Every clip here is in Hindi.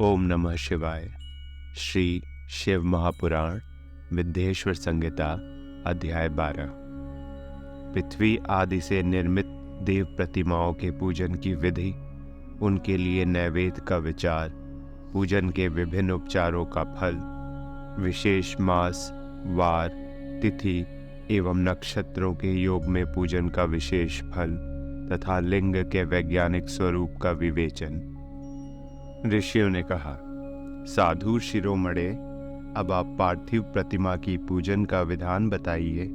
ओम नमः शिवाय। श्री शिव महापुराण विद्येश्वर संहिता अध्याय 12। पृथ्वी आदि से निर्मित देव प्रतिमाओं के पूजन की विधि, उनके लिए नैवेद्य का विचार, पूजन के विभिन्न उपचारों का फल, विशेष मास, वार, तिथि एवं नक्षत्रों के योग में पूजन का विशेष फल तथा लिंग के वैज्ञानिक स्वरूप का विवेचन। ऋषियों ने कहा, साधु शिरोमणे, अब आप पार्थिव प्रतिमा की पूजन का विधान बताइए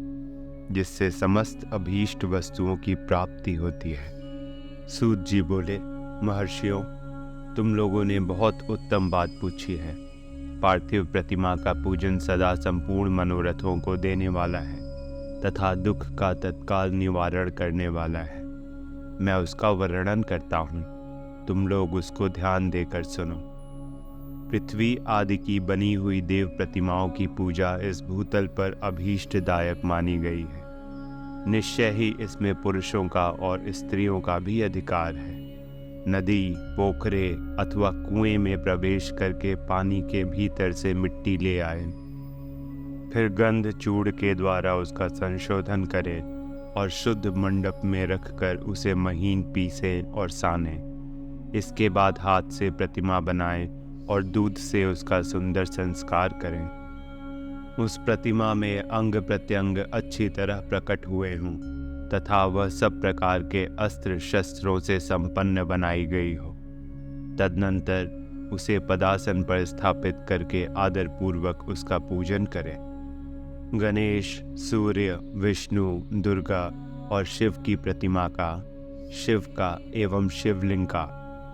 जिससे समस्त अभीष्ट वस्तुओं की प्राप्ति होती है। सूत जी बोले, महर्षियों, तुम लोगों ने बहुत उत्तम बात पूछी है। पार्थिव प्रतिमा का पूजन सदा संपूर्ण मनोरथों को देने वाला है तथा दुख का तत्काल निवारण करने वाला है। मैं उसका वर्णन करता हूँ, तुम लोग उसको ध्यान देकर सुनो। पृथ्वी आदि की बनी हुई देव प्रतिमाओं की पूजा इस भूतल पर अभीष्टदायक मानी गई है। निश्चय ही इसमें पुरुषों का और स्त्रियों का भी अधिकार है। नदी, पोखरे अथवा कुएं में प्रवेश करके पानी के भीतर से मिट्टी ले आए, फिर गंध चूड़ के द्वारा उसका संशोधन करें और शुद्ध मंडप में रखकर उसे महीन पीसे और साने। इसके बाद हाथ से प्रतिमा बनाएं और दूध से उसका सुंदर संस्कार करें। उस प्रतिमा में अंग प्रत्यंग अच्छी तरह प्रकट हुए हों तथा वह सब प्रकार के अस्त्र शस्त्रों से संपन्न बनाई गई हो। तदनंतर उसे पदासन पर स्थापित करके आदर पूर्वक उसका पूजन करें। गणेश, सूर्य, विष्णु, दुर्गा और शिव की प्रतिमा का, शिव का एवं शिवलिंग का,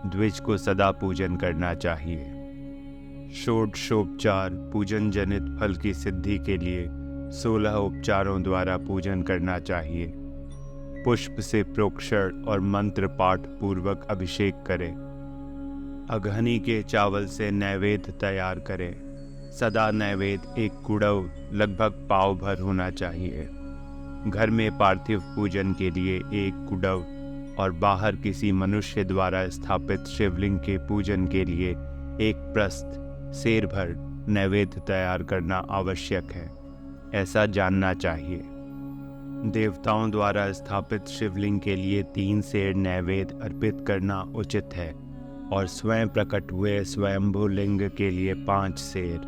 द्विज को सदा पूजन करना चाहिए। षोडशोपचार पूजन जनित फल की सिद्धि के लिए 16 उपचारों द्वारा पूजन करना चाहिए। पुष्प से प्रोक्षण और मंत्र पाठ पूर्वक अभिषेक करें। अघनी के चावल से नैवेद्य तैयार करें। सदा नैवेद्य एक कुड़व लगभग पाव भर होना चाहिए। घर में पार्थिव पूजन के लिए एक कुड़व और बाहर किसी मनुष्य द्वारा स्थापित शिवलिंग के पूजन के लिए एक प्रस्थ सेर भर नैवेद्य तैयार करना आवश्यक है, ऐसा जानना चाहिए। देवताओं द्वारा स्थापित शिवलिंग के लिए 3 सेर नैवेद्य अर्पित करना उचित है और स्वयं प्रकट हुए स्वयंभू लिंग के लिए 5 सेर।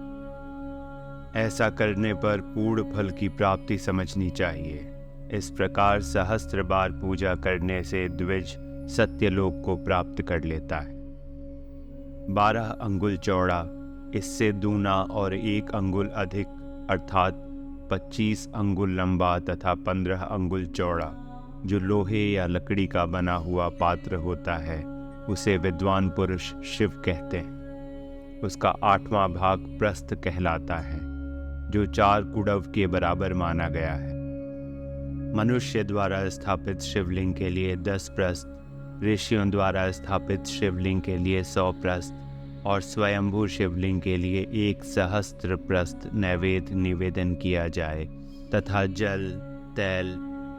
ऐसा करने पर पूर्ण फल की प्राप्ति समझनी चाहिए। इस प्रकार सहस्त्र बार पूजा करने से द्विज सत्यलोक को प्राप्त कर लेता है। 12 अंगुल चौड़ा, इससे दूना और 1 अंगुल अधिक अर्थात 25 अंगुल लंबा तथा 15 अंगुल चौड़ा जो लोहे या लकड़ी का बना हुआ पात्र होता है, उसे विद्वान पुरुष शिव कहते हैं। उसका 8वां भाग प्रस्थ कहलाता है, जो 4 कुड़व के बराबर माना गया है। मनुष्य द्वारा स्थापित शिवलिंग के लिए 10 प्रस्थ, ऋषियों द्वारा स्थापित शिवलिंग के लिए 100 प्रस्थ और स्वयंभू शिवलिंग के लिए 1 सहस्त्र प्रस्थ नैवेद्य निवेदन किया जाए तथा जल, तैल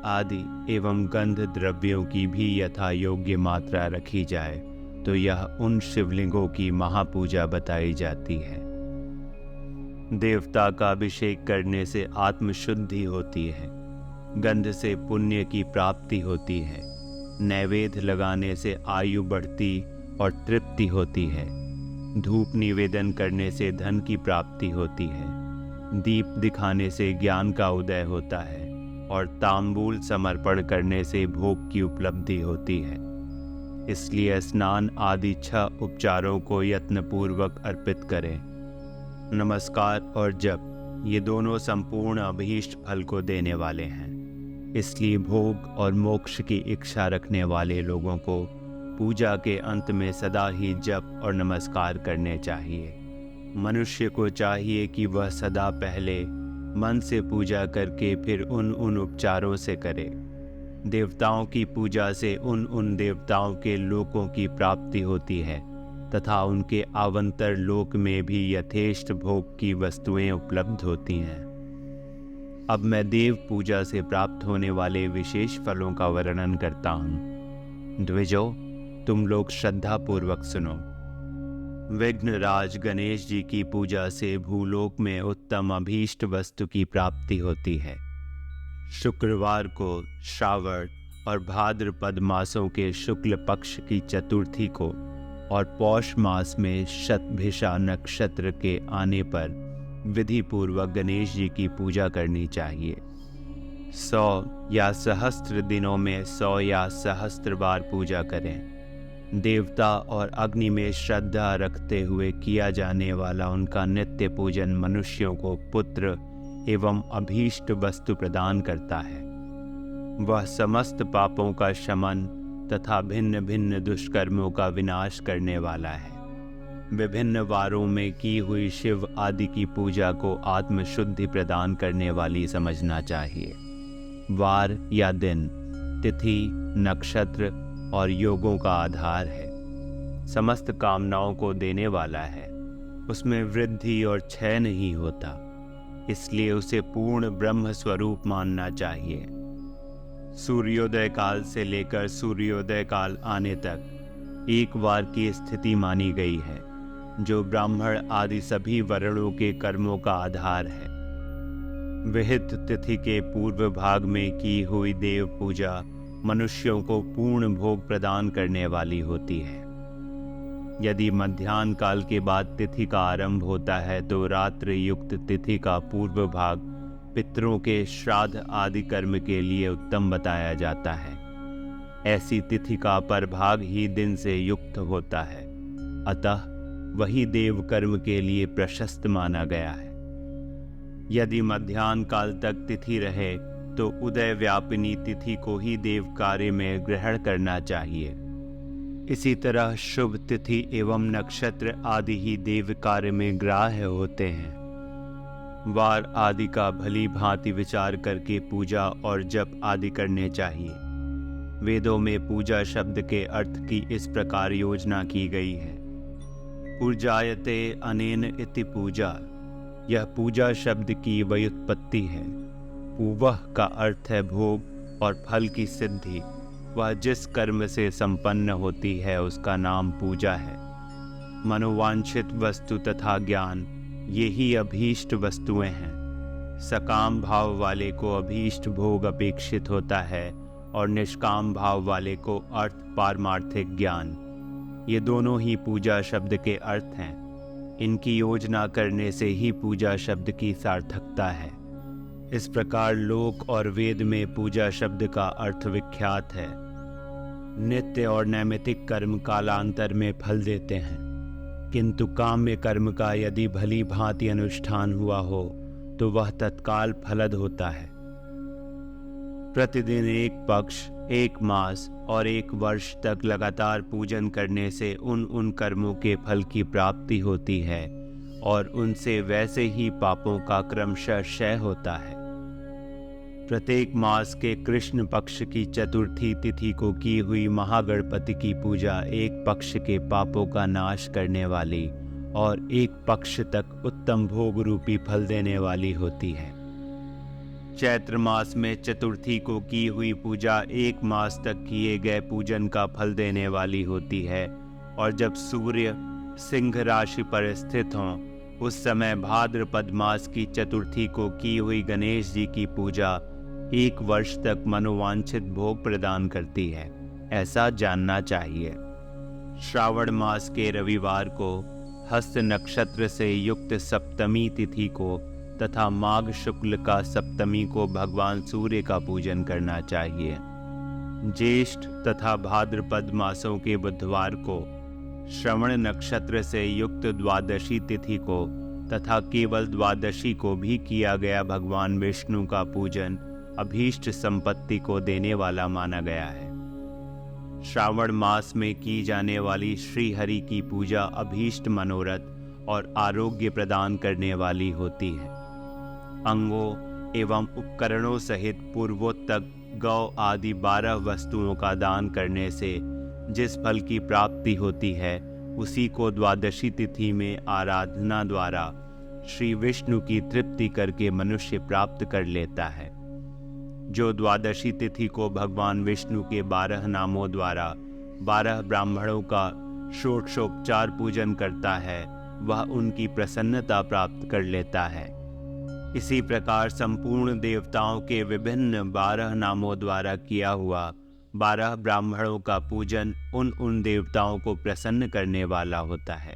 आदि एवं गंध द्रव्यों की भी यथा योग्य मात्रा रखी जाए, तो यह उन शिवलिंगों की महापूजा बताई जाती है। देवता का अभिषेक करने से आत्मशुद्धि होती है। गंध से पुण्य की प्राप्ति होती है। नैवेद्य लगाने से आयु बढ़ती और तृप्ति होती है। धूप निवेदन करने से धन की प्राप्ति होती है। दीप दिखाने से ज्ञान का उदय होता है और तांबूल समर्पण करने से भोग की उपलब्धि होती है। इसलिए स्नान आदि 6 उपचारों को यत्नपूर्वक अर्पित करें। नमस्कार और जप, ये दोनों संपूर्ण अभीष्ट फल को देने वाले हैं। इसलिए भोग और मोक्ष की इच्छा रखने वाले लोगों को पूजा के अंत में सदा ही जप और नमस्कार करने चाहिए। मनुष्य को चाहिए कि वह सदा पहले मन से पूजा करके फिर उन उपचारों से करे। देवताओं की पूजा से उन देवताओं के लोकों की प्राप्ति होती है तथा उनके आवंतर लोक में भी यथेष्ट भोग की वस्तुएं उपलब्ध होती हैं। अब मैं देव पूजा से प्राप्त होने वाले विशेष फलों का वर्णन करता हूँ। द्विजों, तुम लोग श्रद्धा पूर्वक सुनो। विघ्नराज गणेश जी की पूजा से भूलोक में उत्तम अभीष्ट वस्तु की प्राप्ति होती है। शुक्रवार को श्रावण और भाद्रपद मासों के शुक्ल पक्ष की चतुर्थी को और पौष मास में शतभिषा नक्षत्र के आने पर विधि पूर्वक गणेश जी की पूजा करनी चाहिए। 100 या सहस्त्र दिनों में 100 या सहस्त्र बार पूजा करें। देवता और अग्नि में श्रद्धा रखते हुए किया जाने वाला उनका नित्य पूजन मनुष्यों को पुत्र एवं अभीष्ट वस्तु प्रदान करता है। वह समस्त पापों का शमन तथा भिन्न भिन्न दुष्कर्मों का विनाश करने वाला है। विभिन्न वारों में की हुई शिव आदि की पूजा को आत्मशुद्धि प्रदान करने वाली समझना चाहिए। वार या दिन, तिथि, नक्षत्र और योगों का आधार है। समस्त कामनाओं को देने वाला है। उसमें वृद्धि और क्षय नहीं होता, इसलिए उसे पूर्ण ब्रह्म स्वरूप मानना चाहिए। सूर्योदय काल से लेकर सूर्योदय काल आने तक एक वार की स्थिति मानी गई है, जो ब्राह्मण आदि सभी वर्णों के कर्मों का आधार है। विहित तिथि के पूर्व भाग में की हुई देव पूजा मनुष्यों को पूर्ण भोग प्रदान करने वाली होती है। यदि मध्याह्न काल के बाद तिथि का आरंभ होता है तो रात्रि युक्त तिथि का पूर्व भाग पितरों के श्राद्ध आदि कर्म के लिए उत्तम बताया जाता है। ऐसी तिथि का परभाग ही दिन से युक्त होता है, अतः वही देव कर्म के लिए प्रशस्त माना गया है। यदि मध्याह्न काल तक तिथि रहे तो उदय व्यापिनी तिथि को ही देव कार्य में ग्रहण करना चाहिए। इसी तरह शुभ तिथि एवं नक्षत्र आदि ही देव कार्य में ग्राह्य होते हैं। वार आदि का भली भांति विचार करके पूजा और जप आदि करने चाहिए। वेदों में पूजा शब्द के अर्थ की इस प्रकार योजना की गई है। पूजायते अनेन इति पूजा, यह पूजा शब्द की व्युत्पत्ति है। पूवः का अर्थ है भोग और फल की सिद्धि। वह जिस कर्म से संपन्न होती है उसका नाम पूजा है। मनोवांछित वस्तु तथा ज्ञान, ये ही अभीष्ट वस्तुएं हैं। सकाम भाव वाले को अभीष्ट भोग अपेक्षित होता है और निष्काम भाव वाले को अर्थ पारमार्थिक ज्ञान। ये दोनों ही पूजा शब्द के अर्थ हैं। इनकी योजना करने से ही पूजा शब्द की सार्थकता है। इस प्रकार लोक और वेद में पूजा शब्द का अर्थ विख्यात है। नित्य और नैमित्तिक कर्म कालांतर में फल देते हैं, किंतु काम्य कर्म का यदि भली भांति अनुष्ठान हुआ हो तो वह तत्काल फलद होता है। प्रतिदिन एक पक्ष, एक मास और एक वर्ष तक लगातार पूजन करने से उन कर्मों के फल की प्राप्ति होती है और उनसे वैसे ही पापों का क्रमशः क्षय होता है। प्रत्येक मास के कृष्ण पक्ष की चतुर्थी तिथि को की हुई महागणपति की पूजा एक पक्ष के पापों का नाश करने वाली और एक पक्ष तक उत्तम भोग रूपी फल देने वाली होती है। चैत्र मास में चतुर्थी को की हुई पूजा एक मास तक किए गए पूजन का फल देने वाली होती है और जब सूर्य सिंह राशि पर स्थित हों उस समय भाद्रपद मास की चतुर्थी को की हुई गणेश जी की पूजा एक वर्ष तक मनोवांछित भोग प्रदान करती है, ऐसा जानना चाहिए। श्रावण मास के रविवार को हस्त नक्षत्र से युक्त सप्तमी तिथि को तथा माघ शुक्ल का सप्तमी को भगवान सूर्य का पूजन करना चाहिए। ज्येष्ठ तथा भाद्रपद मासों के बुधवार को श्रवण नक्षत्र से युक्त द्वादशी तिथि को तथा केवल द्वादशी को भी किया गया भगवान विष्णु का पूजन अभीष्ट संपत्ति को देने वाला माना गया है। श्रावण मास में की जाने वाली श्री हरि की पूजा अभीष्ट मनोरथ और आरोग्य प्रदान करने वाली होती है। अंगों एवं उपकरणों सहित पूर्वोत्तक गौ आदि 12 वस्तुओं का दान करने से जिस फल की प्राप्ति होती है उसी को द्वादशी तिथि में आराधना द्वारा श्री विष्णु की तृप्ति करके मनुष्य प्राप्त कर लेता है। जो द्वादशी तिथि को भगवान विष्णु के 12 नामों द्वारा 12 ब्राह्मणों का षोडशोपचार पूजन करता है वह उनकी प्रसन्नता प्राप्त कर लेता है। इसी प्रकार संपूर्ण देवताओं के विभिन्न 12 नामों द्वारा किया हुआ 12 ब्राह्मणों का पूजन उन देवताओं को प्रसन्न करने वाला होता है।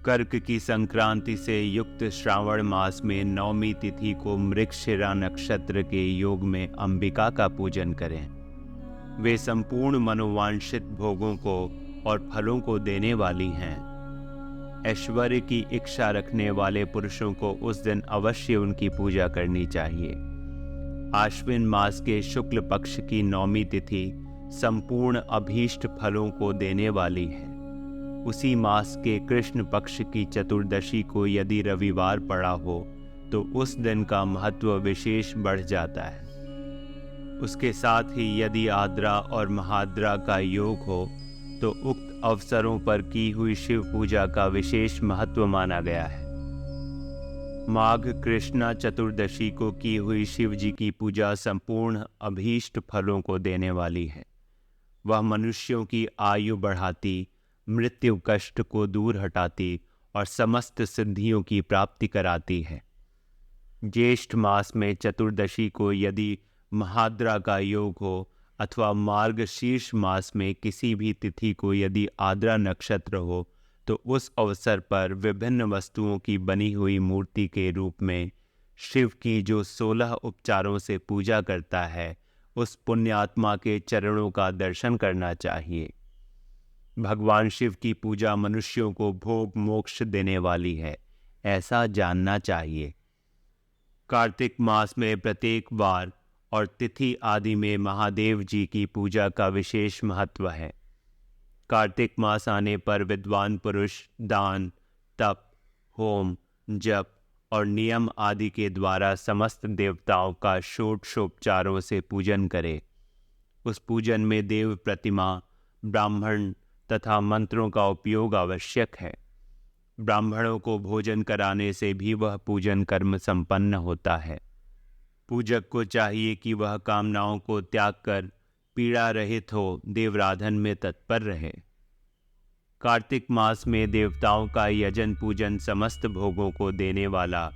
कर्क की संक्रांति से युक्त श्रावण मास में 9वीं तिथि को मृगशिरा नक्षत्र के योग में अंबिका का पूजन करें। वे संपूर्ण मनोवांछित भोगों को और फलों को देने वाली हैं। ऐश्वर्य की इच्छा रखने वाले पुरुषों को उस दिन अवश्य उनकी पूजा करनी चाहिए। आश्विन मास के शुक्ल पक्ष की 9वीं तिथि संपूर्ण अभीष्ट फलों को देने वाली है। उसी मास के कृष्ण पक्ष की चतुर्दशी को यदि रविवार पड़ा हो तो उस दिन का महत्व विशेष बढ़ जाता है। उसके साथ ही यदि आद्रा और महाद्रा का योग हो तो उक्त अवसरों पर की हुई शिव पूजा का विशेष महत्व माना गया है। माघ कृष्णा चतुर्दशी को की हुई शिव जी की पूजा संपूर्ण अभीष्ट फलों को देने वाली है। वह मनुष्यों की आयु बढ़ाती, मृत्यु कष्ट को दूर हटाती और समस्त सिद्धियों की प्राप्ति कराती है। ज्येष्ठ मास में चतुर्दशी को यदि महाद्रा का योग हो अथवा मार्गशीर्ष मास में किसी भी तिथि को यदि आद्रा नक्षत्र हो तो उस अवसर पर विभिन्न वस्तुओं की बनी हुई मूर्ति के रूप में शिव की जो 16 उपचारों से पूजा करता है उस पुण्यात्मा के चरणों का दर्शन करना चाहिए। भगवान शिव की पूजा मनुष्यों को भोग मोक्ष देने वाली है, ऐसा जानना चाहिए। कार्तिक मास में प्रत्येक वार और तिथि आदि में महादेव जी की पूजा का विशेष महत्व है। कार्तिक मास आने पर विद्वान पुरुष दान, तप, होम, जप और नियम आदि के द्वारा समस्त देवताओं का षोडशोपचारों से पूजन करे। उस पूजन में देव प्रतिमा, ब्राह्मण तथा मंत्रों का उपयोग आवश्यक है। ब्राह्मणों को भोजन कराने से भी वह पूजन कर्म संपन्न होता है। पूजक को चाहिए कि वह कामनाओं को त्याग कर पीड़ा रहित हो देवराधन में तत्पर रहे। कार्तिक मास में देवताओं का यजन पूजन समस्त भोगों को देने वाला,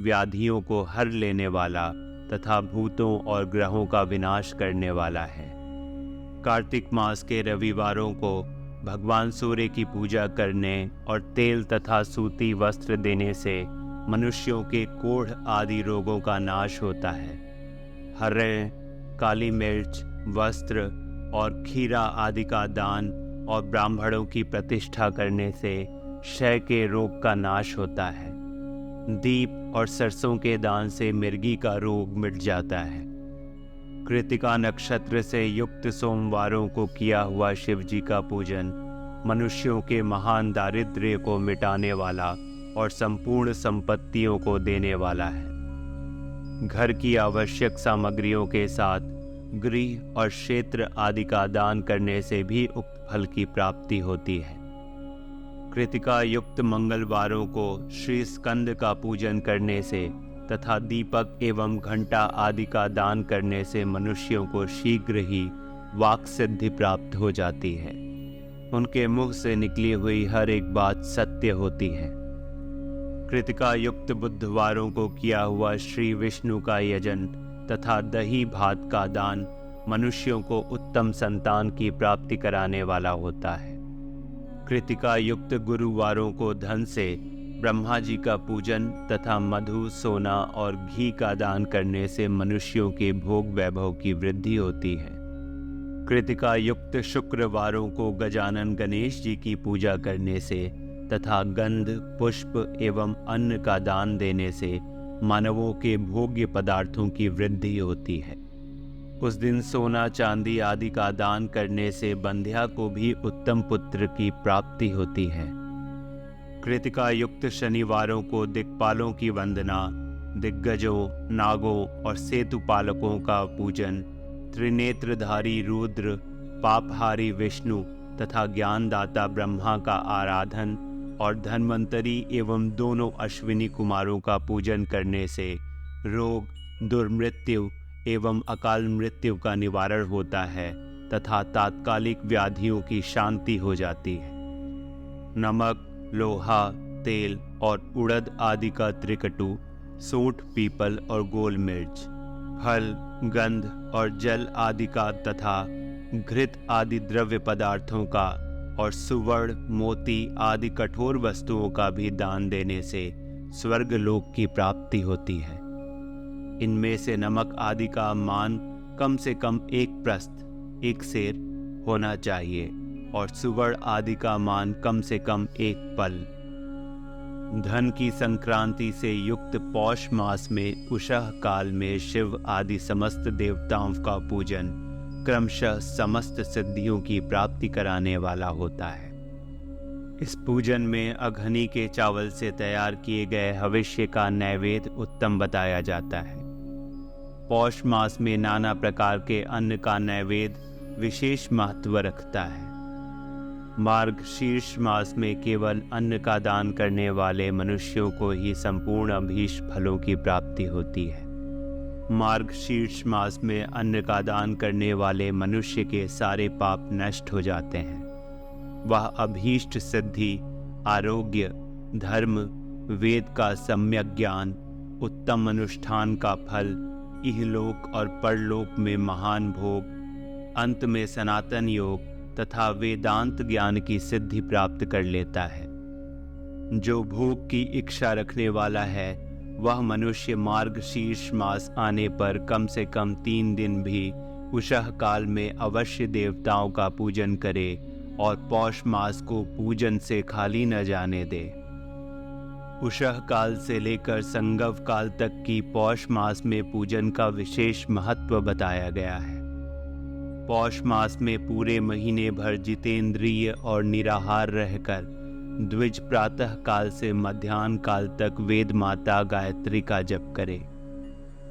व्याधियों को हर लेने वाला तथा भूतों और ग्रहों का विनाश करने वाला है। कार्तिक मास के रविवारों को भगवान सूर्य की पूजा करने और तेल तथा सूती वस्त्र देने से मनुष्यों के कोढ़ आदि रोगों का नाश होता है। हर्रे, काली मिर्च, वस्त्र और खीरा आदि का दान और ब्राह्मणों की प्रतिष्ठा करने से क्षय के रोग का नाश होता है। दीप और सरसों के दान से मिर्गी का रोग मिट जाता है। कृतिका नक्षत्र से युक्त सोमवारों को किया हुआ शिव जी का पूजन मनुष्यों के महान दारिद्र्य को मिटाने वाला और संपूर्ण संपत्तियों को देने वाला है। घर की आवश्यक सामग्रियों के साथ गृह और क्षेत्र आदि का दान करने से भी उक्त फल की प्राप्ति होती है। कृतिका युक्त मंगलवारों को श्री स्कंद का पूजन करने से तथा दीपक एवं घंटा आदि का दान करने से मनुष्यों को शीघ्र ही वाक सिद्धि प्राप्त हो जाती है। उनके मुख से निकली हुई हर एक बात सत्य होती है। कृतिका युक्त बुधवारों को किया हुआ श्री विष्णु का यजन तथा दही भात का दान मनुष्यों को उत्तम संतान की प्राप्ति कराने वाला होता है। कृतिका युक्त गुरुवारों को धन से ब्रह्मा जी का पूजन तथा मधु, सोना और घी का दान करने से मनुष्यों के भोग वैभव की वृद्धि होती है। कृतिका युक्त शुक्रवारों को गजानन गणेश जी की पूजा करने से तथा गंध, पुष्प एवं अन्न का दान देने से मानवों के भोग्य पदार्थों की वृद्धि होती है। उस दिन सोना, चांदी आदि का दान करने से बंध्या को भी उत्तम पुत्र की प्राप्ति होती है। कृतिका युक्त शनिवारों को दिक्पालों की वंदना, दिग्गजों, नागों और सेतुपालकों का पूजन, त्रिनेत्रधारी रुद्र, पापहारी विष्णु तथा ज्ञानदाता ब्रह्मा का आराधन और धन्वंतरी एवं दोनों अश्विनी कुमारों का पूजन करने से रोग, दुर्मृत्यु एवं अकाल मृत्यु का निवारण होता है तथा तात्कालिक व्याधियों की शांति हो जाती है। नमक, लोहा, तेल और उड़द आदि का त्रिकटु, सूंठ, पीपल और गोल मिर्च, फल, गंध और जल आदि का तथा घृत आदि द्रव्य पदार्थों का और सुवर्ण, मोती आदि कठोर वस्तुओं का भी दान देने से स्वर्ग लोक की प्राप्ति होती है। इनमें से नमक आदि का मान कम से कम 1 प्रस्थ, 1 सेर होना चाहिए और सुवर्ण आदि का मान कम से कम 1 पल। धन की संक्रांति से युक्त पौष मास में उषः काल में शिव आदि समस्त देवताओं का पूजन क्रमशः समस्त सिद्धियों की प्राप्ति कराने वाला होता है। इस पूजन में अघनी के चावल से तैयार किए गए हविष्य का नैवेद्य उत्तम बताया जाता है। पौष मास में नाना प्रकार के अन्न का नैवेद्य विशेष महत्व रखता है। मार्गशीर्ष मास में केवल अन्न का दान करने वाले मनुष्यों को ही संपूर्ण अभीष्ट फलों की प्राप्ति होती है। मार्गशीर्ष मास में अन्न का दान करने वाले मनुष्य के सारे पाप नष्ट हो जाते हैं। वह अभीष्ट सिद्धि, आरोग्य, धर्म, वेद का सम्यक ज्ञान, उत्तम अनुष्ठान का फल, इहलोक और परलोक में महान भोग, अंत में सनातन योग तथा वेदांत ज्ञान की सिद्धि प्राप्त कर लेता है। जो भोग की इच्छा रखने वाला है वह मनुष्य मार्गशीर्ष मास आने पर कम से कम 3 दिन भी उषः काल में अवश्य देवताओं का पूजन करे और पौष मास को पूजन से खाली न जाने दे। उषः काल से लेकर संगव काल तक की पौष मास में पूजन का विशेष महत्व बताया गया है। पौष मास में पूरे महीने भर जितेंद्रिय और निराहार रहकर द्विज प्रातः काल से मध्याह्न काल तक वेद माता गायत्री का जप करे।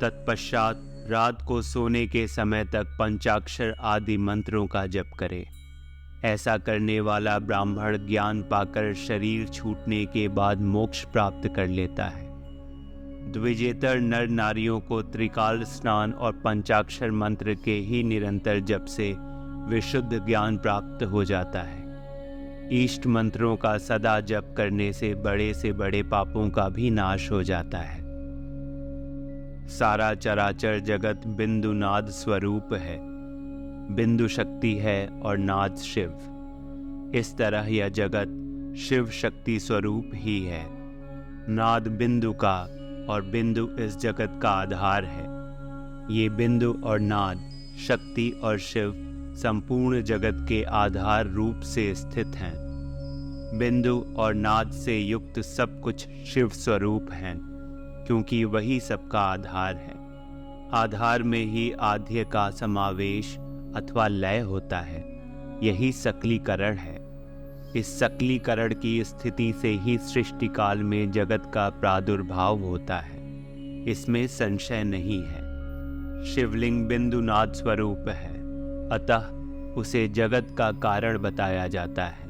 तत्पश्चात रात को सोने के समय तक पंचाक्षर आदि मंत्रों का जप करे। ऐसा करने वाला ब्राह्मण ज्ञान पाकर शरीर छूटने के बाद मोक्ष प्राप्त कर लेता है। द्विजेतर नर नारियों को त्रिकाल स्नान और पंचाक्षर मंत्र के ही निरंतर जप से विशुद्ध ज्ञान प्राप्त हो जाता है। इष्ट मंत्रों का सदा जप करने से बड़े पापों का भी नाश हो जाता है। सारा चराचर जगत बिंदु नाद स्वरूप है। बिंदु शक्ति है और नाद शिव। इस तरह यह जगत शिव शक्ति स्वरूप ही है। नाद बिंदु का और बिंदु इस जगत का आधार है। ये बिंदु और नाद, शक्ति और शिव संपूर्ण जगत के आधार रूप से स्थित हैं। बिंदु और नाद से युक्त सब कुछ शिव स्वरूप हैं, क्योंकि वही सबका आधार है। आधार में ही आद्य का समावेश अथवा लय होता है। यही सकलीकरण है। इस सकलीकरण की स्थिति से ही सृष्टि काल में जगत का प्रादुर्भाव होता है, इसमें संशय नहीं है। शिवलिंग बिंदु नाद स्वरूप है, अतः उसे जगत का कारण बताया जाता है।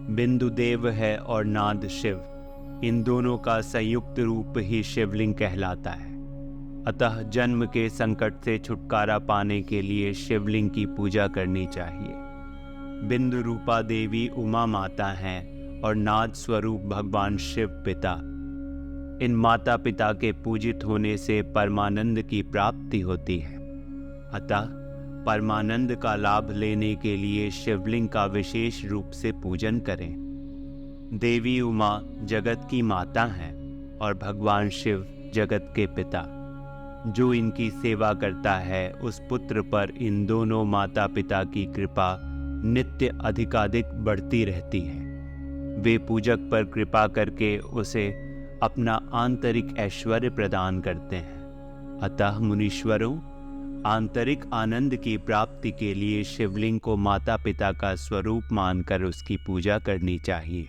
बिंदु देव है और नाद शिव। इन दोनों का संयुक्त रूप ही शिवलिंग कहलाता है। अतः जन्म के संकट से छुटकारा पाने के लिए शिवलिंग की पूजा करनी चाहिए। बिंदु रूपा देवी उमा माता हैं और नाद स्वरूप भगवान शिव पिता। इन माता पिता के पूजित होने से परमानंद की प्राप्ति होती है। अतः परमानंद का लाभ लेने के लिए शिवलिंग का विशेष रूप से पूजन करें। देवी उमा जगत की माता हैं और भगवान शिव जगत के पिता। जो इनकी सेवा करता है उस पुत्र पर इन दोनों माता पिता की कृपा नित्य अधिकाधिक बढ़ती रहती है। वे पूजक पर कृपा करके उसे अपना आंतरिक ऐश्वर्य प्रदान करते हैं। अतः मुनीश्वरों, आंतरिक आनंद की प्राप्ति के लिए शिवलिंग को माता पिता का स्वरूप मानकर उसकी पूजा करनी चाहिए।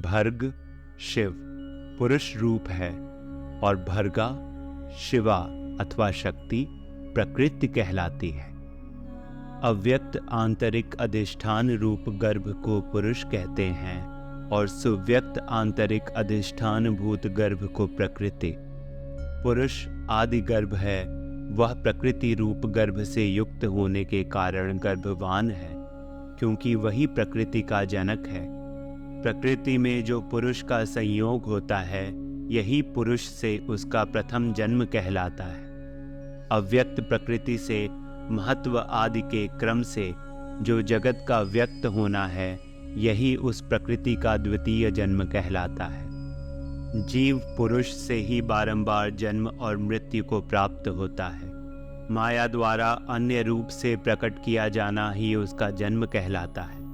भर्ग शिव पुरुष रूप है और भर्गा शिवा अथवा शक्ति प्रकृति कहलाती है। अव्यक्त आंतरिक अधिष्ठान रूप गर्भ को पुरुष कहते हैं और सुव्यक्त आंतरिक अधिष्ठान भूत गर्भ को प्रकृति। पुरुष आदि गर्भ है, वह प्रकृति रूप गर्भ से युक्त होने के कारण गर्भवान है, क्योंकि वही प्रकृति का जनक है। प्रकृति में जो पुरुष का संयोग होता है यही पुरुष से उसका प्रथम जन्म कहलाता है। अव्यक्त प्रकृति से महत्व आदि के क्रम से जो जगत का व्यक्त होना है यही उस प्रकृति का द्वितीय जन्म कहलाता है। जीव पुरुष से ही बारंबार जन्म और मृत्यु को प्राप्त होता है। माया द्वारा अन्य रूप से प्रकट किया जाना ही उसका जन्म कहलाता है।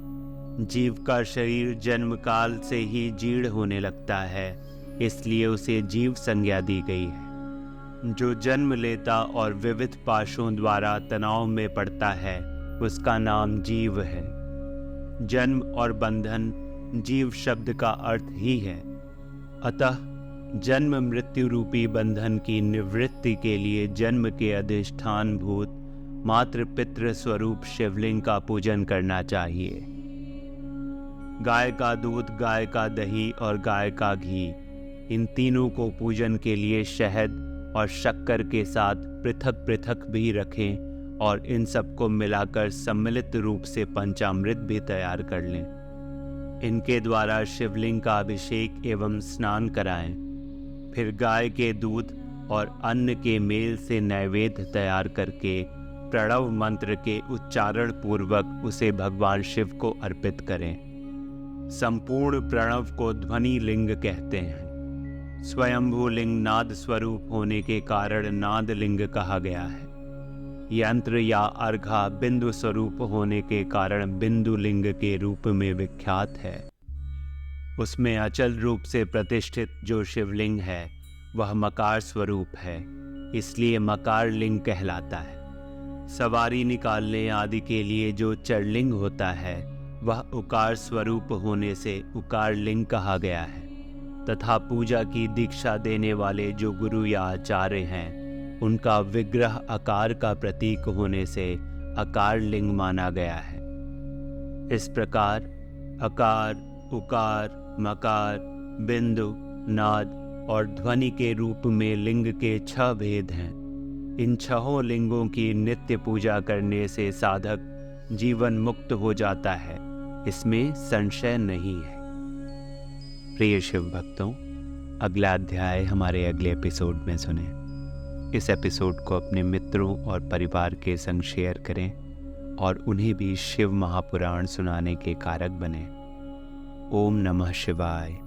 जीव का शरीर जन्म काल से ही जीर्ण होने लगता है, इसलिए उसे जीव संज्ञा दी गई है। जो जन्म लेता और विविध पाशों द्वारा तनाव में पड़ता है उसका नाम जीव है। जन्म और बंधन जीव शब्द का अर्थ ही है। अतः जन्म मृत्यु रूपी बंधन की निवृत्ति के लिए जन्म के अधिष्ठान भूत मातृ पितृ स्वरूप शिवलिंग का पूजन करना चाहिए। गाय का दूध, गाय का दही और गाय का घी, इन तीनों को पूजन के लिए शहद और शक्कर के साथ पृथक पृथक भी रखें और इन सबको मिलाकर सम्मिलित रूप से पंचामृत भी तैयार कर लें। इनके द्वारा शिवलिंग का अभिषेक एवं स्नान कराएं। फिर गाय के दूध और अन्न के मेल से नैवेद्य तैयार करके प्रणव मंत्र के उच्चारण पूर्वक उसे भगवान शिव को अर्पित करें। संपूर्ण प्रणव को ध्वनि लिंग कहते हैं। स्वयंभू लिंग नाद स्वरूप होने के कारण नाद लिंग कहा गया है। यंत्र या अर्घा बिंदु स्वरूप होने के कारण बिंदु लिंग के रूप में विख्यात है। उसमें अचल रूप से प्रतिष्ठित जो शिवलिंग है वह मकार स्वरूप है, इसलिए मकार लिंग कहलाता है। सवारी निकालने आदि के लिए जो चरलिंग होता है वह उकार स्वरूप होने से उकार लिंग कहा गया है, तथा पूजा की दीक्षा देने वाले जो गुरु या आचार्य हैं उनका विग्रह आकार का प्रतीक होने से आकार लिंग माना गया है। इस प्रकार अकार, उकार, मकार, बिंदु, नाद और ध्वनि के रूप में लिंग के 6 भेद हैं। इन 6 लिंगों की नित्य पूजा करने से साधक जीवन मुक्त हो जाता है, इसमें संशय नहीं है। प्रिय शिव भक्तों, अगला अध्याय हमारे अगले एपिसोड में सुने। इस एपिसोड को अपने मित्रों और परिवार के संग शेयर करें और उन्हें भी शिव महापुराण सुनाने के कारक बने। ओम नमः शिवाय।